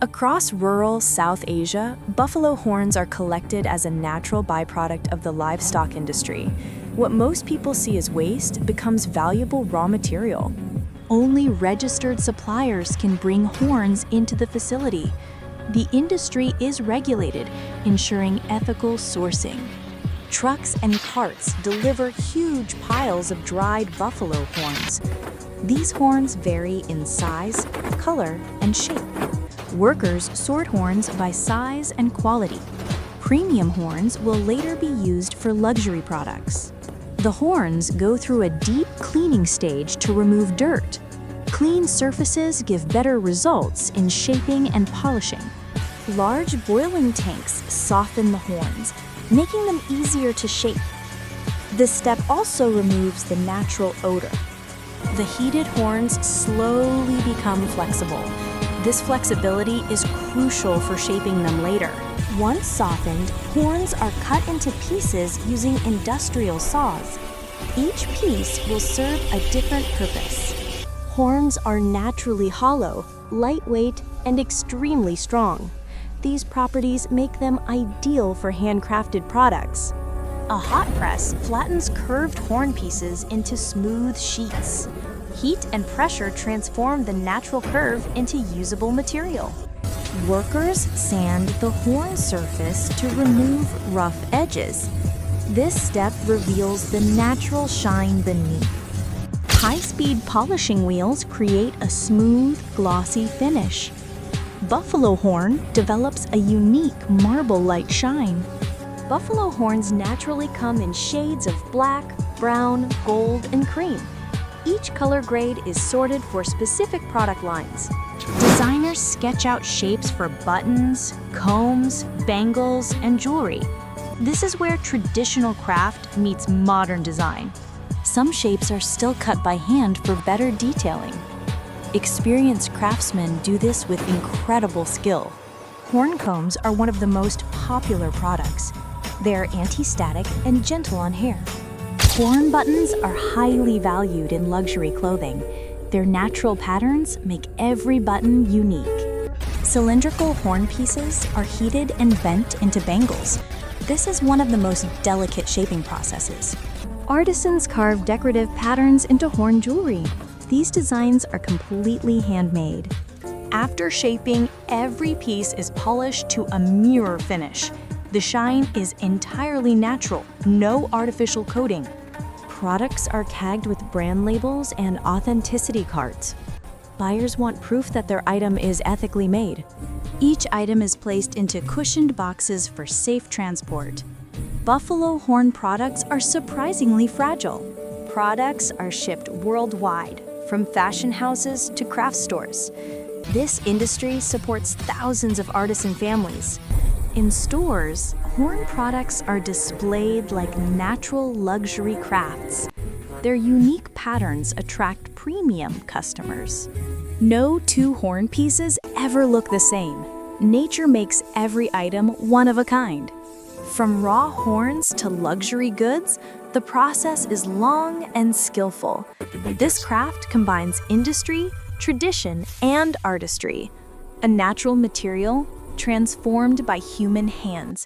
Across rural South Asia, buffalo horns are collected as a natural byproduct of the livestock industry. What most people see as waste becomes valuable raw material. Only registered suppliers can bring horns into the facility. The industry is regulated, ensuring ethical sourcing. Trucks and carts deliver huge piles of dried buffalo horns. These horns vary in size, color, and shape. Workers sort horns by size and quality. Premium horns will later be used for luxury products. The horns go through a deep cleaning stage to remove dirt. Clean surfaces give better results in shaping and polishing. Large boiling tanks soften the horns, making them easier to shape. This step also removes the natural odor. The heated horns slowly become flexible. This flexibility is crucial for shaping them later. Once softened, horns are cut into pieces using industrial saws. Each piece will serve a different purpose. Horns are naturally hollow, lightweight, and extremely strong. These properties make them ideal for handcrafted products. A hot press flattens curved horn pieces into smooth sheets. Heat and pressure transform the natural curve into usable material. Workers sand the horn surface to remove rough edges. This step reveals the natural shine beneath. High-speed polishing wheels create a smooth, glossy finish. Buffalo horn develops a unique marble-like shine. Buffalo horns naturally come in shades of black, brown, gold, and cream. Each color grade is sorted for specific product lines. Designers sketch out shapes for buttons, combs, bangles, and jewelry. This is where traditional craft meets modern design. Some shapes are still cut by hand for better detailing. Experienced craftsmen do this with incredible skill. Horn combs are one of the most popular products. They are anti-static and gentle on hair. Horn buttons are highly valued in luxury clothing. Their natural patterns make every button unique. Cylindrical horn pieces are heated and bent into bangles. This is one of the most delicate shaping processes. Artisans carve decorative patterns into horn jewelry. These designs are completely handmade. After shaping, every piece is polished to a mirror finish. The shine is entirely natural, no artificial coating. Products are tagged with brand labels and authenticity cards. Buyers want proof that their item is ethically made. Each item is placed into cushioned boxes for safe transport. Buffalo horn products are surprisingly fragile. Products are shipped worldwide, from fashion houses to craft stores. This industry supports thousands of artisan families. In stores, horn products are displayed like natural luxury crafts. Their unique patterns attract premium customers. No two horn pieces ever look the same. Nature makes every item one of a kind. From raw horns to luxury goods, the process is long and skillful. This craft combines industry, tradition, and artistry. A natural material transformed by human hands,